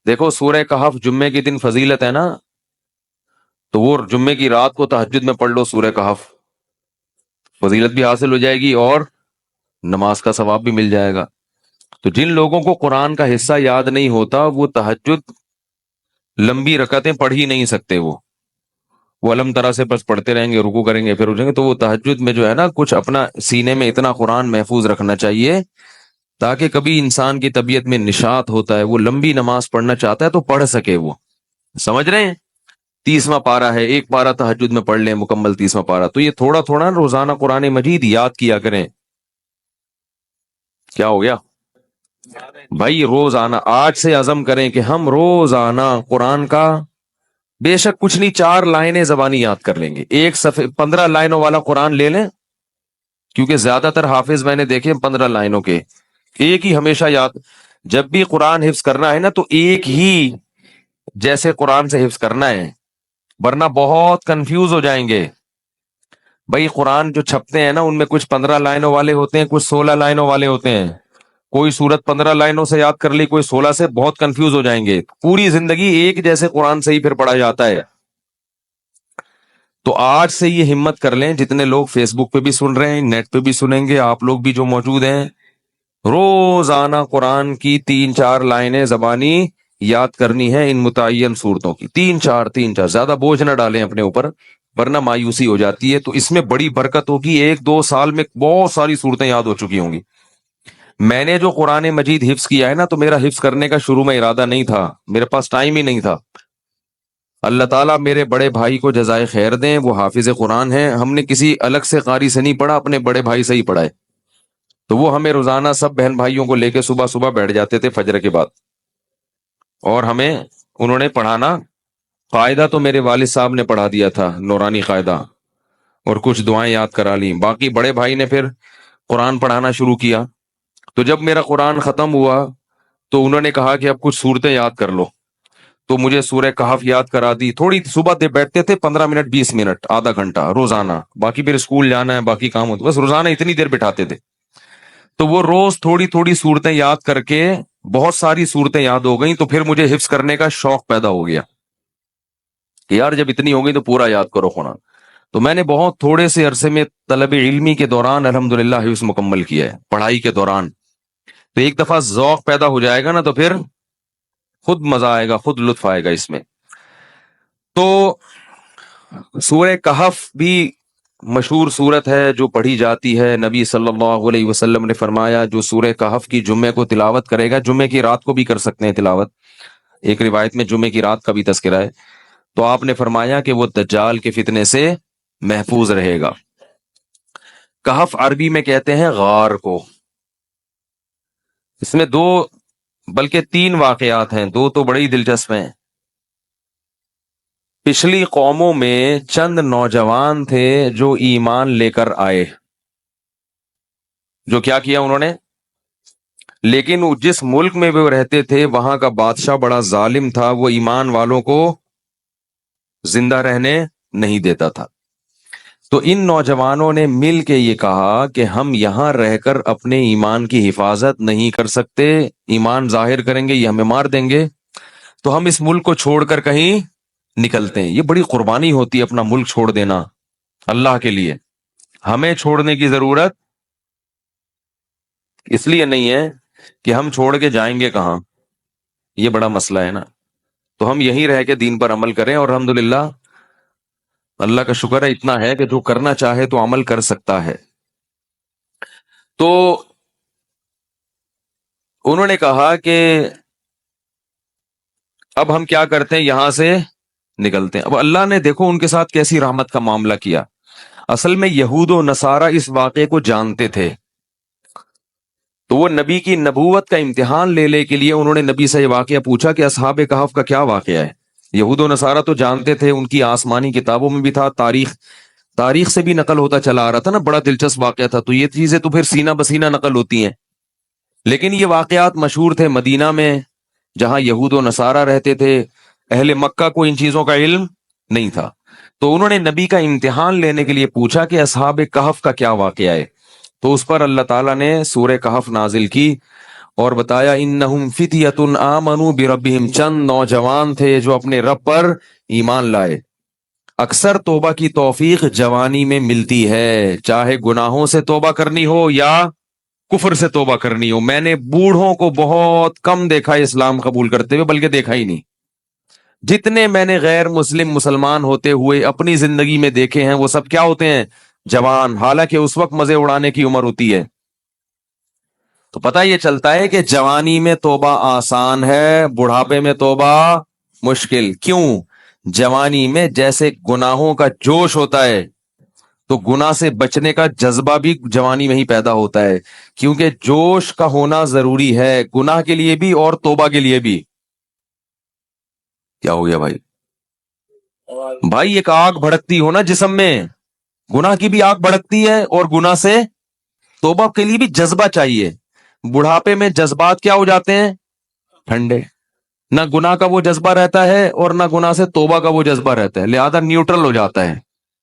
دیکھو سورہ کہف جمعے کے دن فضیلت ہے نا، تو وہ جمعے کی رات کو تہجد میں پڑھ لو سورہ کہف، فضیلت بھی حاصل ہو جائے گی اور نماز کا ثواب بھی مل جائے گا۔ تو جن لوگوں کو قرآن کا حصہ یاد نہیں ہوتا وہ تہجد لمبی رکعتیں پڑھ ہی نہیں سکتے، وہ علم طرح سے بس پڑھتے رہیں گے، رکوع کریں گے پھر اٹھیں گے۔ تو وہ تہجد میں جو ہے نا کچھ اپنا سینے میں اتنا قرآن محفوظ رکھنا چاہیے تاکہ کبھی انسان کی طبیعت میں نشاط ہوتا ہے، وہ لمبی نماز پڑھنا چاہتا ہے تو پڑھ سکے۔ وہ سمجھ رہے ہیں؟ 30واں پارہ ہے، ایک پارہ تہجد میں پڑھ لیں مکمل 30واں پارہ، تو یہ تھوڑا تھوڑا روزانہ قرآن مجید یاد کیا کریں۔ کیا ہو گیا بھائی؟ روزانہ آج سے عزم کریں کہ ہم روزانہ قرآن کا بے شک کچھ نہیں 4 لائنیں زبانی یاد کر لیں گے، ایک صفحے 15 لائنوں والا قرآن لے لیں، کیونکہ زیادہ تر حافظ میں نے دیکھے 15 لائنوں کے، ایک ہی ہمیشہ یاد۔ جب بھی قرآن حفظ کرنا ہے نا تو ایک ہی جیسے قرآن سے حفظ کرنا ہے، ورنہ بہت کنفیوز ہو جائیں گے۔ بھائی قرآن جو چھپتے ہیں نا ان میں کچھ 15 لائنوں والے ہوتے ہیں، کچھ 16 لائنوں والے ہوتے ہیں، کوئی سورت 15 لائنوں سے یاد کر لی، کوئی 16 سے، بہت کنفیوز ہو جائیں گے۔ پوری زندگی ایک جیسے قرآن سے ہی پھر پڑھا جاتا ہے۔ تو آج سے یہ ہمت کر لیں، جتنے لوگ فیس بک پہ بھی سن رہے ہیں، نیٹ پہ بھی سنیں گے، آپ لوگ بھی جو موجود ہیں، روزانہ قرآن کی 3-4 لائنیں زبانی یاد کرنی ہے ان متعین صورتوں کی، 3-4 زیادہ بوجھ نہ ڈالیں اپنے اوپر ورنہ مایوسی ہو جاتی ہے۔ تو اس میں بڑی برکت ہوگی، 1-2 سال میں بہت ساری صورتیں یاد ہو چکی ہوں گی۔ میں نے جو قرآن مجید حفظ کیا ہے نا تو میرا حفظ کرنے کا شروع میں ارادہ نہیں تھا، میرے پاس ٹائم ہی نہیں تھا۔ اللہ تعالیٰ میرے بڑے بھائی کو جزائے خیر دیں، وہ حافظ قرآن ہیں، ہم نے کسی الگ سے قاری سے نہیں پڑھا، اپنے بڑے بھائی سے ہی پڑھا ہے۔ تو وہ ہمیں روزانہ سب بہن بھائیوں کو لے کے صبح صبح بیٹھ جاتے تھے فجر کے بعد، اور ہمیں انہوں نے پڑھانا۔ قاعدہ تو میرے والد صاحب نے پڑھا دیا تھا، نورانی قاعدہ، اور کچھ دعائیں یاد کرا لیں، باقی بڑے بھائی نے پھر قرآن پڑھانا شروع کیا۔ تو جب میرا قرآن ختم ہوا تو انہوں نے کہا کہ اب کچھ صورتیں یاد کر لو، تو مجھے سورہ کہف یاد کرا دی۔ تھوڑی صبح دے بیٹھتے تھے 15 منٹ 20 منٹ آدھا گھنٹہ روزانہ، باقی پھر اسکول جانا ہے باقی کام ہوتا، بس روزانہ اتنی دیر بٹھاتے تھے۔ تو وہ روز تھوڑی تھوڑی صورتیں یاد کر کے بہت ساری صورتیں یاد ہو گئیں، تو پھر مجھے حفظ کرنے کا شوق پیدا ہو گیا کہ یار جب اتنی ہو گئی تو پورا یاد کرو قرآن۔ تو میں نے بہت تھوڑے سے عرصے میں طلب علمی کے دوران الحمدللہ حفظ مکمل کیا ہے، پڑھائی کے دوران۔ تو ایک دفعہ ذوق پیدا ہو جائے گا نا تو پھر خود مزہ آئے گا، خود لطف آئے گا اس میں۔ تو سورہ کہف بھی مشہور سورت ہے جو پڑھی جاتی ہے۔ نبی صلی اللہ علیہ وسلم نے فرمایا جو سورہ کہف کی جمعے کو تلاوت کرے گا، جمعے کی رات کو بھی کر سکتے ہیں تلاوت، ایک روایت میں جمعے کی رات کا بھی تذکرہ ہے، تو آپ نے فرمایا کہ وہ دجال کے فتنے سے محفوظ رہے گا۔ کہف عربی میں کہتے ہیں غار کو۔ اس میں 2 بلکہ 3 واقعات ہیں، 2 تو بڑے ہی دلچسپ ہیں۔ پچھلی قوموں میں چند نوجوان تھے جو ایمان لے کر آئے، جو کیا کیا انہوں نے، لیکن جس ملک میں وہ رہتے تھے وہاں کا بادشاہ بڑا ظالم تھا، وہ ایمان والوں کو زندہ رہنے نہیں دیتا تھا۔ تو ان نوجوانوں نے مل کے یہ کہا کہ ہم یہاں رہ کر اپنے ایمان کی حفاظت نہیں کر سکتے، ایمان ظاہر کریں گے یہ ہمیں مار دیں گے، تو ہم اس ملک کو چھوڑ کر کہیں نکلتے ہیں۔ یہ بڑی قربانی ہوتی ہے اپنا ملک چھوڑ دینا اللہ کے لیے۔ ہمیں چھوڑنے کی ضرورت اس لیے نہیں ہے کہ ہم چھوڑ کے جائیں گے کہاں، یہ بڑا مسئلہ ہے نا۔ تو ہم یہیں رہ کے دین پر عمل کریں، اور الحمدللہ اللہ کا شکر ہے اتنا ہے کہ جو کرنا چاہے تو عمل کر سکتا ہے۔ تو انہوں نے کہا کہ اب ہم کیا کرتے ہیں، یہاں سے نکلتے ہیں۔ اب اللہ نے دیکھو ان کے ساتھ کیسی رحمت کا معاملہ کیا۔ اصل میں یہود و نصارہ اس واقعے کو جانتے تھے، تو وہ نبی کی نبوت کا امتحان لے کے لیے انہوں نے نبی سے یہ واقعہ پوچھا کہ اصحاب کہف کا کیا واقعہ ہے۔ یہود و نصارہ تو جانتے تھے، ان کی آسمانی کتابوں میں بھی تھا، تاریخ سے بھی نقل ہوتا چلا آ رہا تھا نا، بڑا دلچسپ واقعہ تھا۔ تو یہ چیزیں تو پھر سینہ بسینہ نقل ہوتی ہیں، لیکن یہ واقعات مشہور تھے مدینہ میں جہاں یہود و نصارہ رہتے تھے، اہل مکہ کو ان چیزوں کا علم نہیں تھا۔ تو انہوں نے نبی کا امتحان لینے کے لیے پوچھا کہ اصحاب کہف کا کیا واقعہ ہے، تو اس پر اللہ تعالیٰ نے سورہ کہف نازل کی، اور بتایا انہم فتیۃ آمنوا بربہم، چند نوجوان تھے جو اپنے رب پر ایمان لائے۔ اکثر توبہ کی توفیق جوانی میں ملتی ہے، چاہے گناہوں سے توبہ کرنی ہو یا کفر سے توبہ کرنی ہو۔ میں نے بوڑھوں کو بہت کم دیکھا اسلام قبول کرتے ہوئے، بلکہ دیکھا ہی نہیں۔ جتنے میں نے غیر مسلم مسلمان ہوتے ہوئے اپنی زندگی میں دیکھے ہیں وہ سب کیا ہوتے ہیں؟ جوان، حالانکہ اس وقت مزے اڑانے کی عمر ہوتی ہے۔ تو پتہ یہ چلتا ہے کہ جوانی میں توبہ آسان ہے، بڑھاپے میں توبہ مشکل۔ کیوں؟ جوانی میں جیسے گناہوں کا جوش ہوتا ہے تو گناہ سے بچنے کا جذبہ بھی جوانی میں ہی پیدا ہوتا ہے، کیونکہ جوش کا ہونا ضروری ہے، گناہ کے لیے بھی اور توبہ کے لیے بھی۔ کیا ہو گیا بھائی؟ بھائی ایک آگ بھڑکتی ہو نا جسم میں، گناہ کی بھی آگ بھڑکتی ہے، اور گناہ سے توبہ کے لیے بھی جذبہ چاہیے۔ بڑھاپے میں جذبات کیا ہو جاتے ہیں؟ ٹھنڈے، نہ گناہ کا وہ جذبہ رہتا ہے اور نہ گناہ سے توبہ کا وہ جذبہ رہتا ہے، لہذا نیوٹرل ہو جاتا ہے۔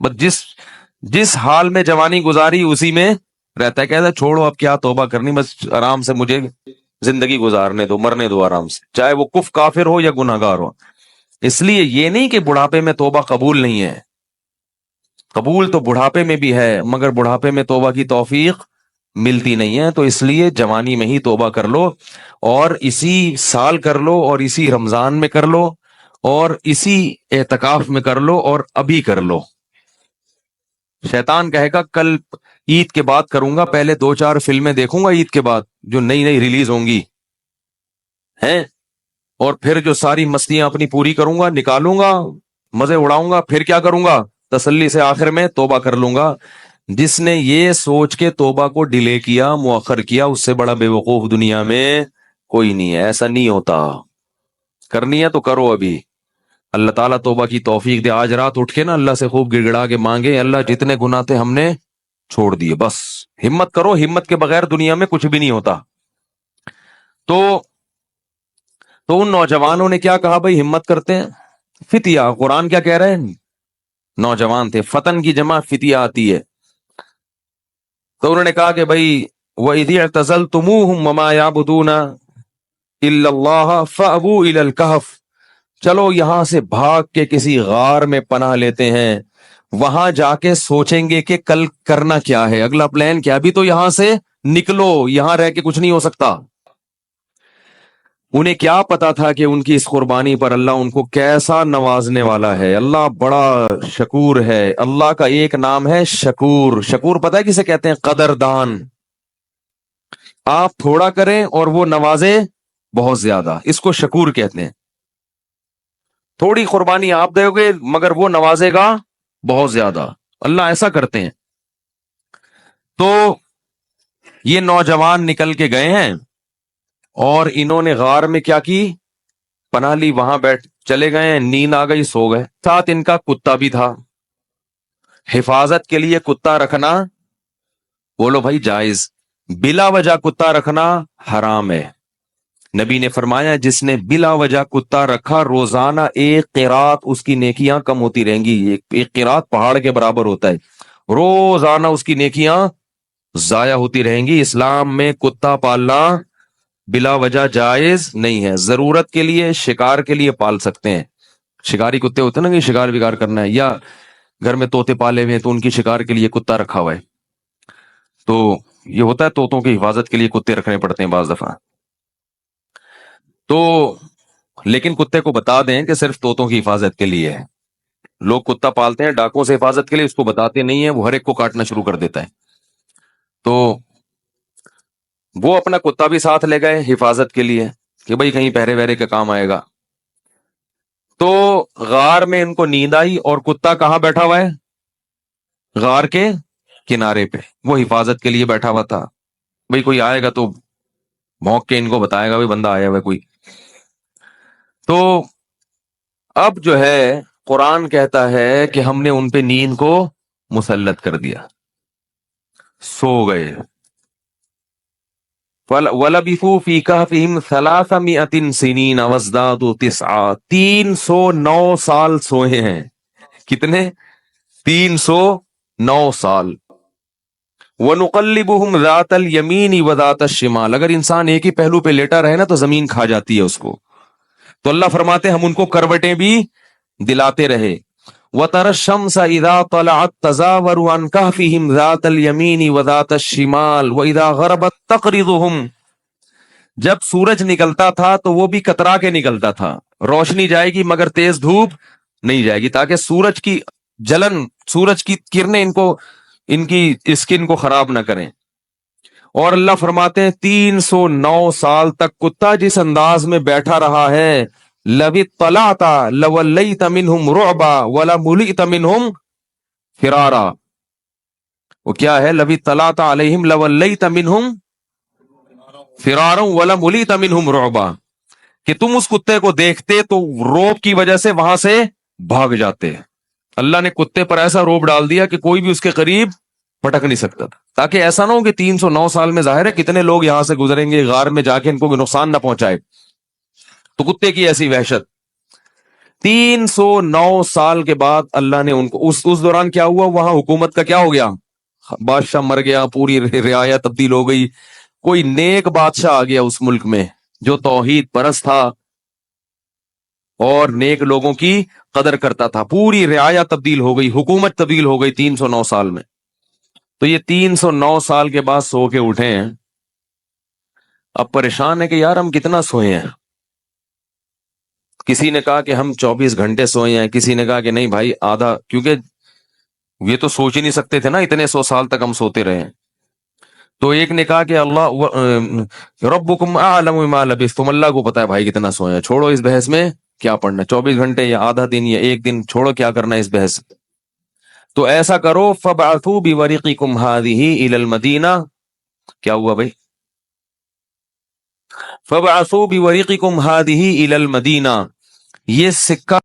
بس جس حال میں جوانی گزاری اسی میں رہتا ہے، کہتا ہے چھوڑو اب کیا توبہ کرنی، بس آرام سے مجھے زندگی گزارنے دو، مرنے دو آرام سے، چاہے وہ کافر ہو یا گناہگار ہو۔ اس لیے یہ نہیں کہ بڑھاپے میں توبہ قبول نہیں ہے، قبول تو بڑھاپے میں بھی ہے، مگر بڑھاپے میں توبہ کی توفیق ملتی نہیں ہے۔ تو اس لیے جوانی میں ہی توبہ کر لو، اور اسی سال کر لو، اور اسی رمضان میں کر لو، اور اسی اعتکاف میں کر لو، اور ابھی کر لو۔ شیطان کہے گا کل عید کے بعد کروں گا، پہلے 2-4 فلمیں دیکھوں گا عید کے بعد جو نئی نئی ریلیز ہوں گی ہیں، اور پھر جو ساری مستیاں اپنی پوری کروں گا، نکالوں گا، مزے اڑاؤں گا، پھر کیا کروں گا؟ تسلی سے آخر میں توبہ کر لوں گا۔ جس نے یہ سوچ کے توبہ کو ڈیلے کیا، مؤخر کیا، اس سے بڑا بے وقوف دنیا میں کوئی نہیں ہے۔ ایسا نہیں ہوتا، کرنی ہے تو کرو ابھی۔ اللہ تعالیٰ توبہ کی توفیق دے۔ آج رات اٹھ کے نا اللہ سے خوب گڑ گڑا کے مانگے، اللہ جتنے گناہ تھے ہم نے چھوڑ دیے، بس ہمت کرو، ہمت کے بغیر دنیا میں کچھ بھی نہیں ہوتا۔ تو ان نوجوانوں نے کیا کہا بھائی؟ ہمت کرتے ہیں، فتیہ، قرآن کیا کہہ رہے ہیں؟ نوجوان تھے، فتن کی جمع فتیہ آتی ہے۔ تو انہوں نے کہا کہ بھائی وَإِذِ اعْتَزَلْتُمُوهُمْ وَمَا يَعْبُدُونَ إِلَّا اللَّهَ فَأْوُوا إِلَى الْكَهْفِ، چلو یہاں سے بھاگ کے کسی غار میں پناہ لیتے ہیں، وہاں جا کے سوچیں گے کہ کل کرنا کیا ہے، اگلا پلان کیا، ابھی تو یہاں سے نکلو، یہاں رہ کے کچھ نہیں ہو سکتا۔ انہیں کیا پتا تھا کہ ان کی اس قربانی پر اللہ ان کو کیسا نوازنے والا ہے۔ اللہ بڑا شکور ہے، اللہ کا ایک نام ہے شکور۔ شکور پتہ ہے کسے کہتے ہیں؟ قدردان۔ آپ تھوڑا کریں اور وہ نوازے بہت زیادہ، اس کو شکور کہتے ہیں۔ تھوڑی قربانی آپ دو گے مگر وہ نوازے گا بہت زیادہ، اللہ ایسا کرتے ہیں۔ تو یہ نوجوان نکل کے گئے ہیں اور انہوں نے غار میں کیا کی؟ پناہ لی، وہاں بیٹھ چلے گئے، نیند آ گئی، سو گئے۔ ساتھ ان کا کتا بھی تھا، حفاظت کے لیے کتا رکھنا بولو بھائی جائز، بلا وجہ کتا رکھنا حرام ہے۔ نبی نے فرمایا جس نے بلا وجہ کتا رکھا، روزانہ ایک قرات اس کی نیکیاں کم ہوتی رہیں گی، ایک قرات پہاڑ کے برابر ہوتا ہے، روزانہ اس کی نیکیاں ضائع ہوتی رہیں گی۔ اسلام میں کتا پالنا بلا وجہ جائز نہیں ہے، ضرورت کے لیے، شکار کے لیے پال سکتے ہیں۔ شکاری کتے ہوتے ہیں نا کہ شکار وکار کرنا ہے، یا گھر میں طوطے پالے ہوئے ہیں تو ان کی شکار کے لیے کتا رکھا ہوا ہے، تو یہ ہوتا ہے طوطوں کی حفاظت کے لیے کتے رکھنے پڑتے ہیں بعض دفعہ۔ تو لیکن کتے کو بتا دیں کہ صرف طوطوں کی حفاظت کے لیے ہے۔ لوگ کتا پالتے ہیں ڈاکوں سے حفاظت کے لیے، اس کو بتاتے نہیں ہیں، وہ ہر ایک کو کاٹنا شروع کر دیتا ہے۔ تو وہ اپنا کتا بھی ساتھ لے گئے حفاظت کے لیے کہ بھائی کہیں پہرے وہرے کا کام آئے گا۔ تو غار میں ان کو نیند آئی اور کتا کہاں بیٹھا ہوا ہے؟ غار کے کنارے پہ، وہ حفاظت کے لیے بیٹھا ہوا تھا۔ بھائی کوئی آئے گا تو بھونک کے ان کو بتائے گا بھائی بندہ آیا ہوا ہے کوئی۔ تو اب جو ہے قرآن کہتا ہے کہ ہم نے ان پہ نیند کو مسلط کر دیا، سو گئے۔ وَلَبِثُوا فِي كَهْفِهِمْ 300 سِنِينَ وَازْدَادُوا 9 309 سال سوئے ہیں۔ کتنے؟ 309 سال۔ وَنُقَلِّبُهُمْ ذَاتَ الْيَمِينِ وَذَاتَ الشِّمَالِ، اگر انسان ایک ہی پہلو پہ لیٹا رہے نا تو زمین کھا جاتی ہے اس کو، تو اللہ فرماتے ہم ان کو کروٹیں بھی دلاتے رہے۔ وَتَرَى الشَّمْسَ إِذَا طَلَعَتْ تَزَاوَرُ عَنْ كَهْفِهِمْ ذَاتَ الْيَمِينِ وَذَاتَ الشِّمَالِ وَإِذَا غَرَبَتْ تَقْرِضُهُمْ، جب سورج نکلتا تھا تو وہ بھی کترا کے نکلتا تھا، روشنی جائے گی مگر تیز دھوپ نہیں جائے گی، تاکہ سورج کی جلن، سورج کی کرنیں ان کی اسکن کو خراب نہ کریں۔ اور اللہ فرماتے ہیں 309 سال تک کتا جس انداز میں بیٹھا رہا ہے، لَوِ اطَّلَعْتَ لَوَلَّيْتَ مِنْهُمْ رُعْبًا وَلَمُلِئْتَ مِنْهُمْ فِرَارًا، وہ کیا ہے؟ لَوِ اطَّلَعْتَ عَلَيْهِمْ لَوَلَّيْتَ مِنْهُمْ فِرَارًا وَلَمُلِئْتَ مِنْهُمْ رُعْبًا، کہ تم اس کتے کو دیکھتے تو روب کی وجہ سے وہاں سے بھاگ جاتے۔ اللہ نے کتے پر ایسا روب ڈال دیا کہ کوئی بھی اس کے قریب پٹک نہیں سکتا تھا، تاکہ ایسا نہ ہو کہ 309 سال میں ظاہر ہے کتنے لوگ یہاں سے گزریں گے، غار میں جا کے ان کو نقصان نہ پہنچائے، تو کتے کی ایسی وحشت۔ 309 سال کے بعد اللہ نے ان کو اس دوران کیا ہوا، وہاں حکومت کا کیا ہو گیا، بادشاہ مر گیا، پوری رعایا تبدیل ہو گئی، کوئی نیک بادشاہ آ گیا اس ملک میں جو توحید پرست تھا اور نیک لوگوں کی قدر کرتا تھا، پوری رعایا تبدیل ہو گئی، حکومت تبدیل ہو گئی 309 سال میں۔ تو یہ 309 سال کے بعد سو کے اٹھے ہیں، اب پریشان ہے کہ یار ہم کتنا سوئے ہیں۔ کسی نے کہا کہ ہم 24 گھنٹے سوئے ہیں، کسی نے کہا کہ نہیں بھائی آدھا، کیونکہ یہ تو سوچ ہی نہیں سکتے تھے نا اتنے 100 سال تک ہم سوتے رہے ہیں۔ تو ایک نے کہا کہ اللہ ربکم اعلم بما لبثتم، اللہ کو پتا ہے بھائی کتنا سوئے ہیں، چھوڑو اس بحث میں کیا پڑھنا، 24 گھنٹے یا آدھا دن یا ایک دن، چھوڑو کیا کرنا اس بحث۔ تو ایسا کرو فبعثوا بورقکم هذه الى المدینہ، کیا ہوا بھائی؟ فبعثوا بورقکم هذه الى المدینہ، یہ سکہ